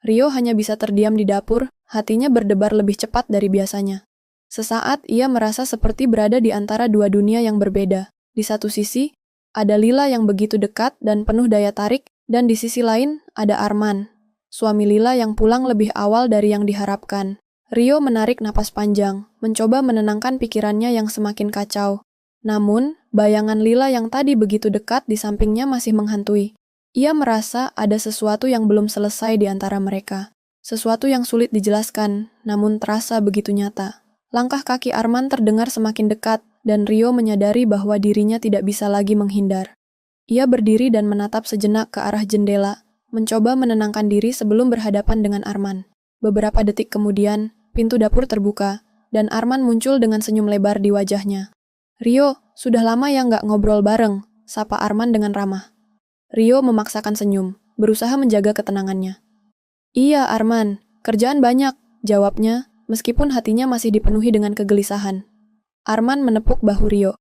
[SPEAKER 1] Rio hanya bisa terdiam di dapur, hatinya berdebar lebih cepat dari biasanya. Sesaat ia merasa seperti berada di antara dua dunia yang berbeda. Di satu sisi, ada Lila yang begitu dekat dan penuh daya tarik, dan di sisi lain ada Arman, suami Lila yang pulang lebih awal dari yang diharapkan. Rio menarik napas panjang, mencoba menenangkan pikirannya yang semakin kacau. Namun, bayangan Lila yang tadi begitu dekat di sampingnya masih menghantui. Ia merasa ada sesuatu yang belum selesai di antara mereka. Sesuatu yang sulit dijelaskan, namun terasa begitu nyata. Langkah kaki Arman terdengar semakin dekat, dan Rio menyadari bahwa dirinya tidak bisa lagi menghindar. Ia berdiri dan menatap sejenak ke arah jendela, mencoba menenangkan diri sebelum berhadapan dengan Arman. Beberapa detik kemudian, pintu dapur terbuka, dan Arman muncul dengan senyum lebar di wajahnya. "Rio, sudah lama ya nggak ngobrol bareng," sapa Arman dengan ramah. Rio memaksakan senyum, berusaha menjaga ketenangannya. "Iya, Arman, kerjaan banyak," jawabnya, meskipun hatinya masih dipenuhi dengan kegelisahan. Arman menepuk bahu Rio.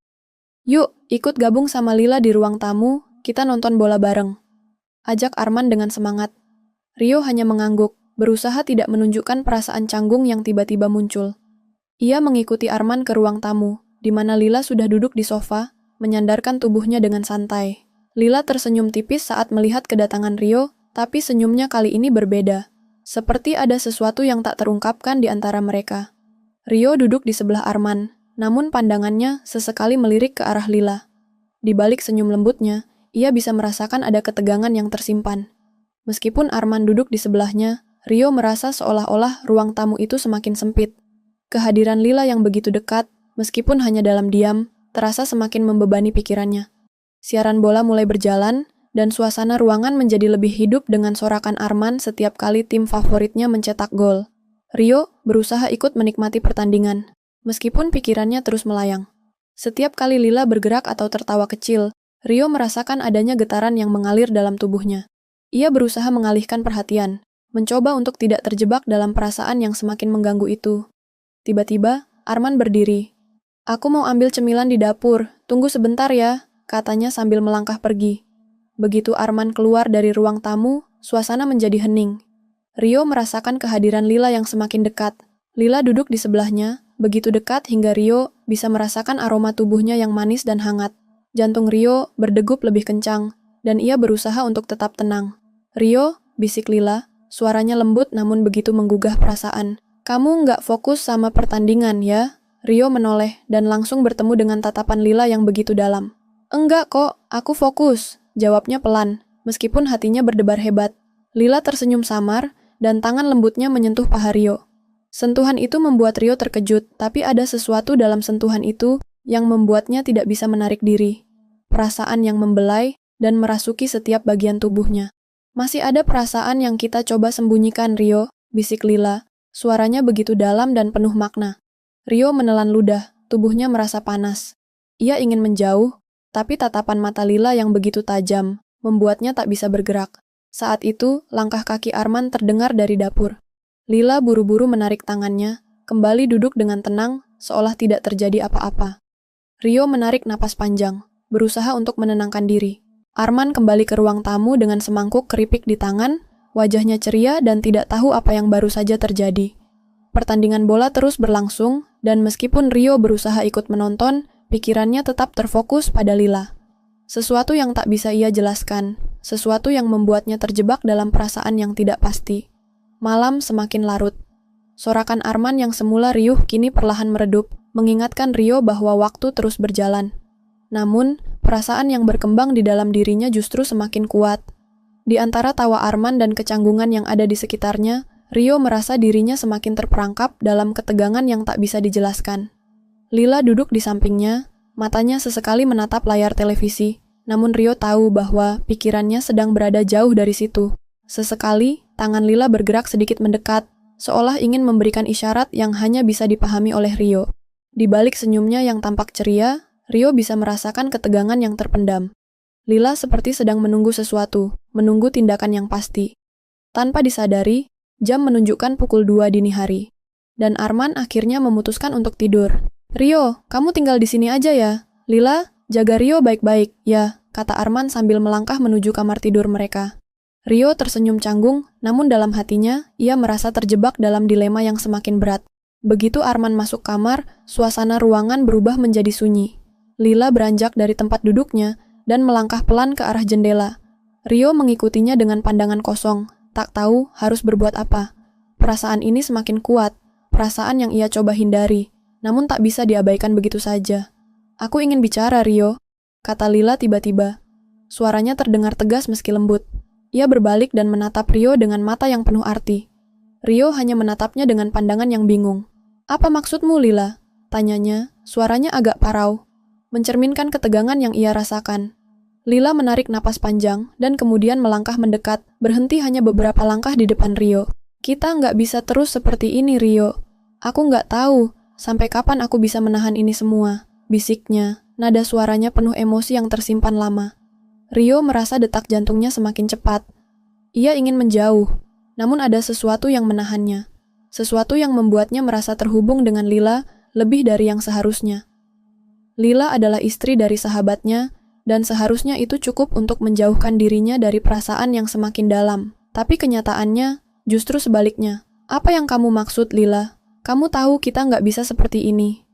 [SPEAKER 1] Yuk, ikut gabung sama Lila di ruang tamu, kita nonton bola bareng. Ajak Arman dengan semangat. Rio hanya mengangguk, berusaha tidak menunjukkan perasaan canggung yang tiba-tiba muncul. Ia mengikuti Arman ke ruang tamu, di mana Lila sudah duduk di sofa, menyandarkan tubuhnya dengan santai. Lila tersenyum tipis saat melihat kedatangan Rio, tapi senyumnya kali ini berbeda. Seperti ada sesuatu yang tak terungkapkan di antara mereka. Rio duduk di sebelah Arman, namun pandangannya sesekali melirik ke arah Lila. Di balik senyum lembutnya, ia bisa merasakan ada ketegangan yang tersimpan. Meskipun Arman duduk di sebelahnya, Rio merasa seolah-olah ruang tamu itu semakin sempit. Kehadiran Lila yang begitu dekat, meskipun hanya dalam diam, terasa semakin membebani pikirannya. Siaran bola mulai berjalan, dan suasana ruangan menjadi lebih hidup dengan sorakan Arman setiap kali tim favoritnya mencetak gol. Rio berusaha ikut menikmati pertandingan, meskipun pikirannya terus melayang. Setiap kali Lila bergerak atau tertawa kecil, Rio merasakan adanya getaran yang mengalir dalam tubuhnya. Ia berusaha mengalihkan perhatian, mencoba untuk tidak terjebak dalam perasaan yang semakin mengganggu itu. Tiba-tiba, Arman berdiri. Aku mau ambil cemilan di dapur, tunggu sebentar ya, katanya sambil melangkah pergi. Begitu Arman keluar dari ruang tamu, suasana menjadi hening. Rio merasakan kehadiran Lila yang semakin dekat. Lila duduk di sebelahnya, begitu dekat hingga Rio bisa merasakan aroma tubuhnya yang manis dan hangat. Jantung Rio berdegup lebih kencang, dan ia berusaha untuk tetap tenang. Rio, bisik Lila, suaranya lembut namun begitu menggugah perasaan. Kamu nggak fokus sama pertandingan ya? Rio menoleh dan langsung bertemu dengan tatapan Lila yang begitu dalam. Enggak kok, aku fokus, jawabnya pelan, meskipun hatinya berdebar hebat. Lila tersenyum samar, dan tangan lembutnya menyentuh paha Rio. Sentuhan itu membuat Rio terkejut, tapi ada sesuatu dalam sentuhan itu yang membuatnya tidak bisa menarik diri. Perasaan yang membelai dan merasuki setiap bagian tubuhnya. Masih ada perasaan yang kita coba sembunyikan, Rio, bisik Lila. Suaranya begitu dalam dan penuh makna. Rio menelan ludah, tubuhnya merasa panas. Ia ingin menjauh, tapi tatapan mata Lila yang begitu tajam membuatnya tak bisa bergerak. Saat itu, langkah kaki Arman terdengar dari dapur. Lila buru-buru menarik tangannya, kembali duduk dengan tenang, seolah tidak terjadi apa-apa. Rio menarik napas panjang, berusaha untuk menenangkan diri. Arman kembali ke ruang tamu dengan semangkuk keripik di tangan, wajahnya ceria dan tidak tahu apa yang baru saja terjadi. Pertandingan bola terus berlangsung, dan meskipun Rio berusaha ikut menonton, pikirannya tetap terfokus pada Lila. Sesuatu yang tak bisa ia jelaskan, sesuatu yang membuatnya terjebak dalam perasaan yang tidak pasti. Malam semakin larut. Sorakan Arman yang semula riuh kini perlahan meredup, mengingatkan Rio bahwa waktu terus berjalan. Namun, perasaan yang berkembang di dalam dirinya justru semakin kuat. Di antara tawa Arman dan kecanggungan yang ada di sekitarnya, Rio merasa dirinya semakin terperangkap dalam ketegangan yang tak bisa dijelaskan. Lila duduk di sampingnya, matanya sesekali menatap layar televisi, namun Rio tahu bahwa pikirannya sedang berada jauh dari situ. Sesekali, tangan Lila bergerak sedikit mendekat, seolah ingin memberikan isyarat yang hanya bisa dipahami oleh Rio. Di balik senyumnya yang tampak ceria, Rio bisa merasakan ketegangan yang terpendam. Lila seperti sedang menunggu sesuatu, menunggu tindakan yang pasti. Tanpa disadari, jam menunjukkan pukul 2 dini hari. Dan Arman akhirnya memutuskan untuk tidur. Rio, kamu tinggal di sini aja ya. Lila, jaga Rio baik-baik, ya, kata Arman sambil melangkah menuju kamar tidur mereka. Rio tersenyum canggung, namun dalam hatinya, ia merasa terjebak dalam dilema yang semakin berat. Begitu Arman masuk kamar, suasana ruangan berubah menjadi sunyi. Lila beranjak dari tempat duduknya, dan melangkah pelan ke arah jendela. Rio mengikutinya dengan pandangan kosong, tak tahu harus berbuat apa. Perasaan ini semakin kuat, perasaan yang ia coba hindari, namun tak bisa diabaikan begitu saja. Aku ingin bicara, Rio, kata Lila tiba-tiba. Suaranya terdengar tegas meski lembut. Ia berbalik dan menatap Rio dengan mata yang penuh arti. Rio hanya menatapnya dengan pandangan yang bingung. Apa maksudmu, Lila? Tanyanya, suaranya agak parau, mencerminkan ketegangan yang ia rasakan. Lila menarik napas panjang dan kemudian melangkah mendekat, berhenti hanya beberapa langkah di depan Rio. Kita nggak bisa terus seperti ini, Rio. Aku nggak tahu sampai kapan aku bisa menahan ini semua, bisiknya, nada suaranya penuh emosi yang tersimpan lama. Rio merasa detak jantungnya semakin cepat. Ia ingin menjauh, namun ada sesuatu yang menahannya. Sesuatu yang membuatnya merasa terhubung dengan Lila lebih dari yang seharusnya. Lila adalah istri dari sahabatnya, dan seharusnya itu cukup untuk menjauhkan dirinya dari perasaan yang semakin dalam. Tapi kenyataannya, justru sebaliknya. Apa yang kamu maksud, Lila? Kamu tahu kita nggak bisa seperti ini.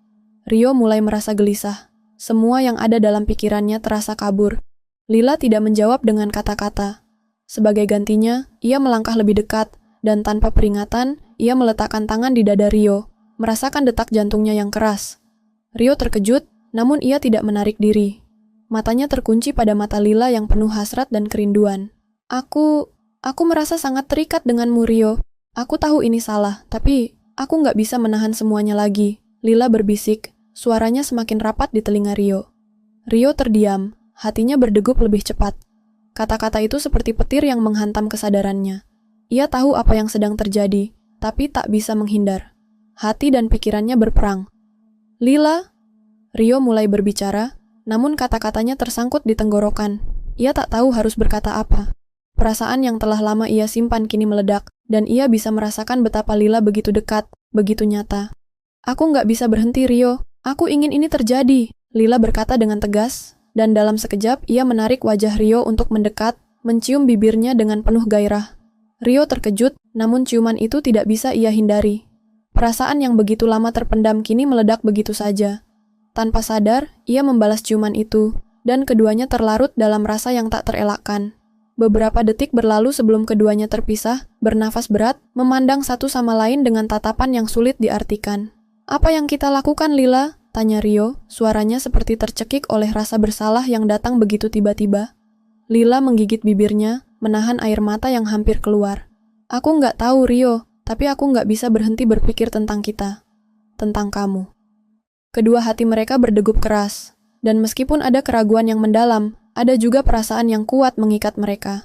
[SPEAKER 1] Rio mulai merasa gelisah. Semua yang ada dalam pikirannya terasa kabur. Lila tidak menjawab dengan kata-kata. Sebagai gantinya, ia melangkah lebih dekat, dan tanpa peringatan, ia meletakkan tangan di dada Rio, merasakan detak jantungnya yang keras. Rio terkejut, namun ia tidak menarik diri. Matanya terkunci pada mata Lila yang penuh hasrat dan kerinduan. Aku merasa sangat terikat denganmu, Rio. Aku tahu ini salah, tapi aku nggak bisa menahan semuanya lagi. Lila berbisik, suaranya semakin rapat di telinga Rio. Rio terdiam, hatinya berdegup lebih cepat. Kata-kata itu seperti petir yang menghantam kesadarannya. Ia tahu apa yang sedang terjadi, tapi tak bisa menghindar. Hati dan pikirannya berperang. Lila? Rio mulai berbicara, namun kata-katanya tersangkut di tenggorokan. Ia tak tahu harus berkata apa. Perasaan yang telah lama ia simpan kini meledak, dan ia bisa merasakan betapa Lila begitu dekat, begitu nyata. Aku nggak bisa berhenti, Rio. Aku ingin ini terjadi, Lila berkata dengan tegas, dan dalam sekejap ia menarik wajah Rio untuk mendekat, mencium bibirnya dengan penuh gairah. Rio terkejut, namun ciuman itu tidak bisa ia hindari. Perasaan yang begitu lama terpendam kini meledak begitu saja. Tanpa sadar, ia membalas ciuman itu, dan keduanya terlarut dalam rasa yang tak terelakkan. Beberapa detik berlalu sebelum keduanya terpisah, bernafas berat, memandang satu sama lain dengan tatapan yang sulit diartikan. Apa yang kita lakukan, Lila? Tanya Rio, suaranya seperti tercekik oleh rasa bersalah yang datang begitu tiba-tiba. Lila menggigit bibirnya, menahan air mata yang hampir keluar. Aku nggak tahu, Rio, tapi aku nggak bisa berhenti berpikir tentang kita. Tentang kamu. Kedua hati mereka berdegup keras, dan meskipun ada keraguan yang mendalam, ada juga perasaan yang kuat mengikat mereka.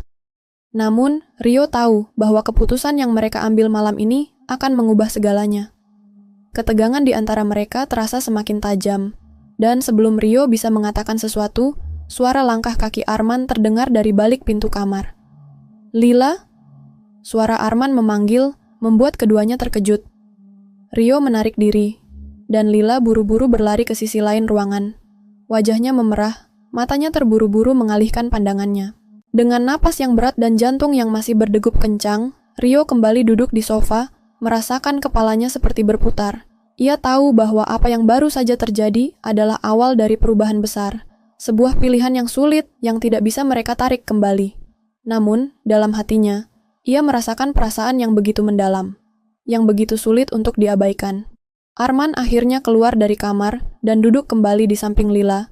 [SPEAKER 1] Namun, Rio tahu bahwa keputusan yang mereka ambil malam ini akan mengubah segalanya. Ketegangan di antara mereka terasa semakin tajam, dan sebelum Rio bisa mengatakan sesuatu, suara langkah kaki Arman terdengar dari balik pintu kamar. Lila? Suara Arman memanggil, membuat keduanya terkejut. Rio menarik diri, dan Lila buru-buru berlari ke sisi lain ruangan. Wajahnya memerah, matanya terburu-buru mengalihkan pandangannya. Dengan napas yang berat dan jantung yang masih berdegup kencang, Rio kembali duduk di sofa, merasakan kepalanya seperti berputar. Ia tahu bahwa apa yang baru saja terjadi adalah awal dari perubahan besar, sebuah pilihan yang sulit yang tidak bisa mereka tarik kembali. Namun, dalam hatinya, ia merasakan perasaan yang begitu mendalam, yang begitu sulit untuk diabaikan. Arman akhirnya keluar dari kamar dan duduk kembali di samping Lila,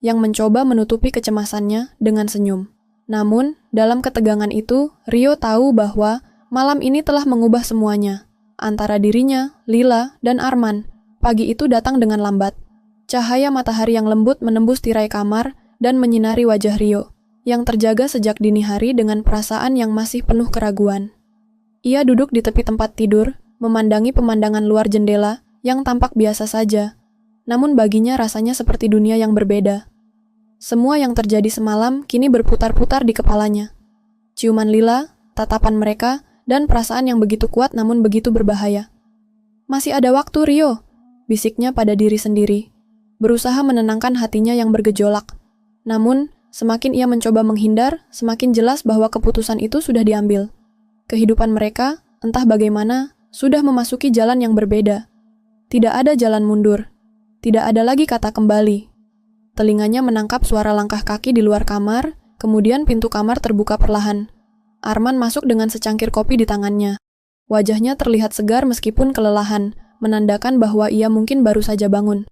[SPEAKER 1] yang mencoba menutupi kecemasannya dengan senyum. Namun, dalam ketegangan itu, Rio tahu bahwa malam ini telah mengubah semuanya. Antara dirinya, Lila, dan Arman, pagi itu datang dengan lambat. Cahaya matahari yang lembut menembus tirai kamar dan menyinari wajah Rio, yang terjaga sejak dini hari dengan perasaan yang masih penuh keraguan. Ia duduk di tepi tempat tidur, memandangi pemandangan luar jendela, yang tampak biasa saja, namun baginya rasanya seperti dunia yang berbeda. Semua yang terjadi semalam kini berputar-putar di kepalanya. Ciuman Lila, tatapan mereka, dan perasaan yang begitu kuat namun begitu berbahaya. Masih ada waktu, Rio, bisiknya pada diri sendiri, berusaha menenangkan hatinya yang bergejolak. Namun, semakin ia mencoba menghindar, semakin jelas bahwa keputusan itu sudah diambil. Kehidupan mereka, entah bagaimana, sudah memasuki jalan yang berbeda. Tidak ada jalan mundur. Tidak ada lagi kata kembali. Telinganya menangkap suara langkah kaki di luar kamar, kemudian pintu kamar terbuka perlahan. Arman masuk dengan secangkir kopi di tangannya. Wajahnya terlihat segar meskipun kelelahan, menandakan bahwa ia mungkin baru saja bangun.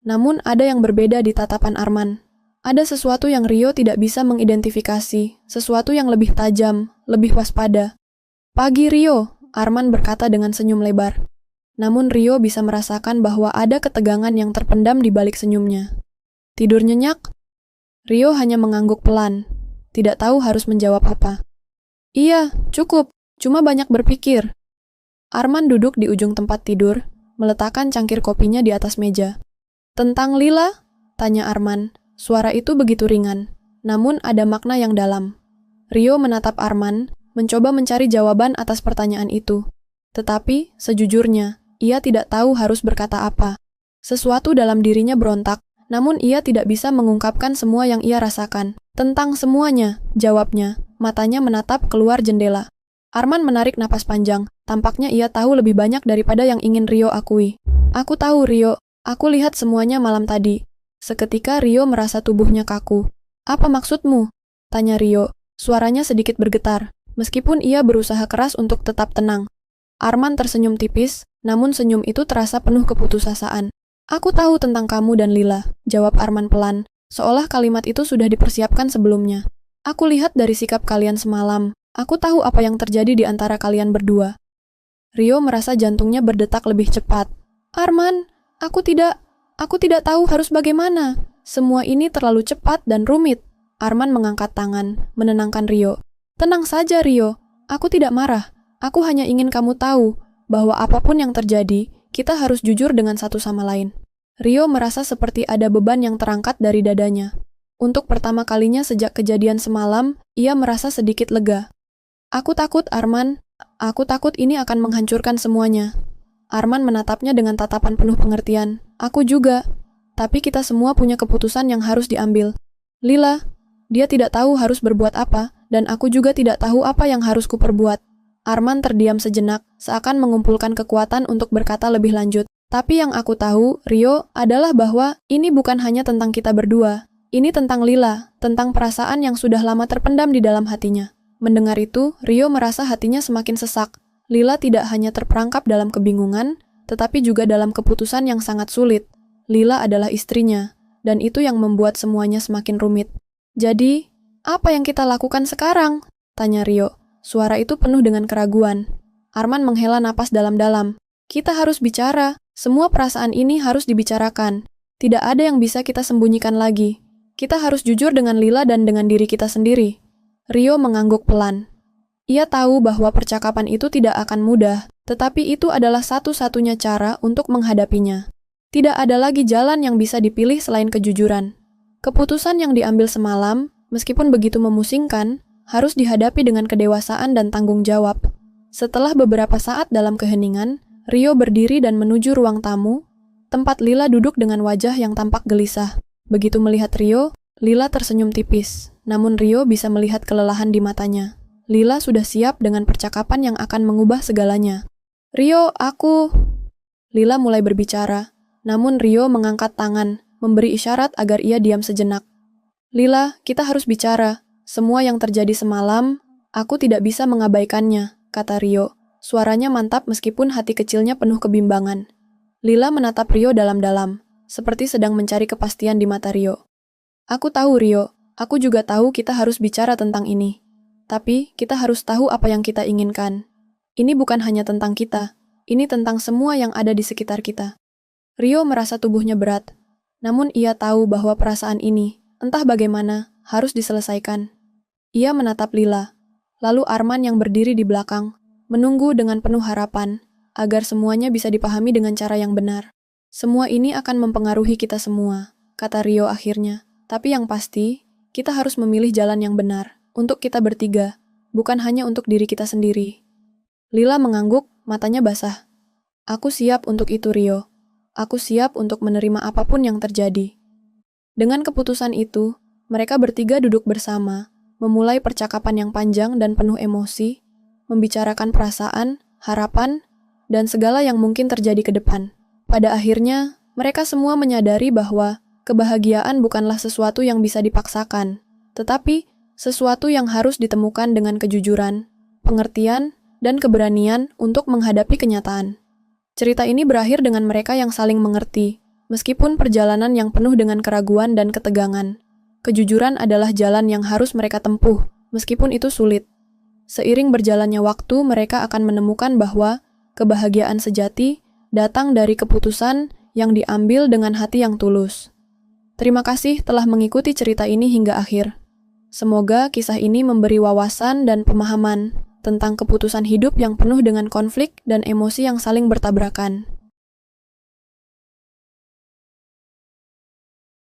[SPEAKER 1] Namun ada yang berbeda di tatapan Arman. Ada sesuatu yang Rio tidak bisa mengidentifikasi, sesuatu yang lebih tajam, lebih waspada. Pagi, Rio, Arman berkata dengan senyum lebar. Namun Rio bisa merasakan bahwa ada ketegangan yang terpendam di balik senyumnya. Tidur nyenyak? Rio hanya mengangguk pelan, tidak tahu harus menjawab apa. Iya, cukup, cuma banyak berpikir. Arman duduk di ujung tempat tidur, meletakkan cangkir kopinya di atas meja. Tentang Lila? Tanya Arman. Suara itu begitu ringan, namun ada makna yang dalam. Rio menatap Arman, mencoba mencari jawaban atas pertanyaan itu. Tetapi, sejujurnya, ia tidak tahu harus berkata apa. Sesuatu dalam dirinya berontak, namun ia tidak bisa mengungkapkan semua yang ia rasakan. Tentang semuanya, jawabnya, matanya menatap keluar jendela. Arman menarik napas panjang, tampaknya ia tahu lebih banyak daripada yang ingin Rio akui. Aku tahu Rio, aku lihat semuanya malam tadi. Seketika Rio merasa tubuhnya kaku. Apa maksudmu? Tanya Rio, suaranya sedikit bergetar, meskipun ia berusaha keras untuk tetap tenang. Arman tersenyum tipis, namun senyum itu terasa penuh keputusasaan. Aku tahu tentang kamu dan Lila, jawab Arman pelan, seolah kalimat itu sudah dipersiapkan sebelumnya. Aku lihat dari sikap kalian semalam, aku tahu apa yang terjadi di antara kalian berdua. Rio merasa jantungnya berdetak lebih cepat. Arman, aku tidak tahu harus bagaimana. Semua ini terlalu cepat dan rumit. Arman mengangkat tangan, menenangkan Rio. Tenang saja Rio, aku tidak marah. Aku hanya ingin kamu tahu bahwa apapun yang terjadi, kita harus jujur dengan satu sama lain. Rio merasa seperti ada beban yang terangkat dari dadanya. Untuk pertama kalinya sejak kejadian semalam, ia merasa sedikit lega. Aku takut, Arman. Aku takut ini akan menghancurkan semuanya. Arman menatapnya dengan tatapan penuh pengertian. Aku juga. Tapi kita semua punya keputusan yang harus diambil. Lila, dia tidak tahu harus berbuat apa, dan aku juga tidak tahu apa yang harus kuperbuat. Arman terdiam sejenak, seakan mengumpulkan kekuatan untuk berkata lebih lanjut. Tapi yang aku tahu, Rio, adalah bahwa ini bukan hanya tentang kita berdua. Ini tentang Lila, tentang perasaan yang sudah lama terpendam di dalam hatinya. Mendengar itu, Rio merasa hatinya semakin sesak. Lila tidak hanya terperangkap dalam kebingungan, tetapi juga dalam keputusan yang sangat sulit. Lila adalah istrinya, dan itu yang membuat semuanya semakin rumit. Jadi, apa yang kita lakukan sekarang? Tanya Rio. Suara itu penuh dengan keraguan. Arman menghela napas dalam-dalam. Kita harus bicara. Semua perasaan ini harus dibicarakan. Tidak ada yang bisa kita sembunyikan lagi. Kita harus jujur dengan Lila dan dengan diri kita sendiri. Rio mengangguk pelan. Ia tahu bahwa percakapan itu tidak akan mudah, tetapi itu adalah satu-satunya cara untuk menghadapinya. Tidak ada lagi jalan yang bisa dipilih selain kejujuran. Keputusan yang diambil semalam, meskipun begitu memusingkan, harus dihadapi dengan kedewasaan dan tanggung jawab. Setelah beberapa saat dalam keheningan, Rio berdiri dan menuju ruang tamu, tempat Lila duduk dengan wajah yang tampak gelisah. Begitu melihat Rio, Lila tersenyum tipis, namun Rio bisa melihat kelelahan di matanya. Lila sudah siap dengan percakapan yang akan mengubah segalanya. Rio, aku... Lila mulai berbicara, namun Rio mengangkat tangan, memberi isyarat agar ia diam sejenak. Lila, kita harus bicara. Semua yang terjadi semalam, aku tidak bisa mengabaikannya, kata Rio. Suaranya mantap meskipun hati kecilnya penuh kebimbangan. Lila menatap Rio dalam-dalam, seperti sedang mencari kepastian di mata Rio. Aku tahu Rio, aku juga tahu kita harus bicara tentang ini. Tapi, kita harus tahu apa yang kita inginkan. Ini bukan hanya tentang kita, ini tentang semua yang ada di sekitar kita. Rio merasa tubuhnya berat, namun ia tahu bahwa perasaan ini, entah bagaimana, harus diselesaikan. Ia menatap Lila, lalu Arman yang berdiri di belakang, menunggu dengan penuh harapan, agar semuanya bisa dipahami dengan cara yang benar. Semua ini akan mempengaruhi kita semua, kata Rio akhirnya. Tapi yang pasti, kita harus memilih jalan yang benar, untuk kita bertiga, bukan hanya untuk diri kita sendiri. Lila mengangguk, matanya basah. Aku siap untuk itu, Rio. Aku siap untuk menerima apapun yang terjadi. Dengan keputusan itu, mereka bertiga duduk bersama, memulai percakapan yang panjang dan penuh emosi, membicarakan perasaan, harapan, dan segala yang mungkin terjadi ke depan. Pada akhirnya, mereka semua menyadari bahwa kebahagiaan bukanlah sesuatu yang bisa dipaksakan, tetapi sesuatu yang harus ditemukan dengan kejujuran, pengertian, dan keberanian untuk menghadapi kenyataan. Cerita ini berakhir dengan mereka yang saling mengerti, meskipun perjalanan yang penuh dengan keraguan dan ketegangan. Kejujuran adalah jalan yang harus mereka tempuh, meskipun itu sulit. Seiring berjalannya waktu, mereka akan menemukan bahwa kebahagiaan sejati datang dari keputusan yang diambil dengan hati yang tulus. Terima kasih telah mengikuti cerita ini hingga akhir. Semoga kisah ini memberi wawasan dan pemahaman tentang keputusan hidup yang penuh dengan konflik dan emosi yang saling bertabrakan.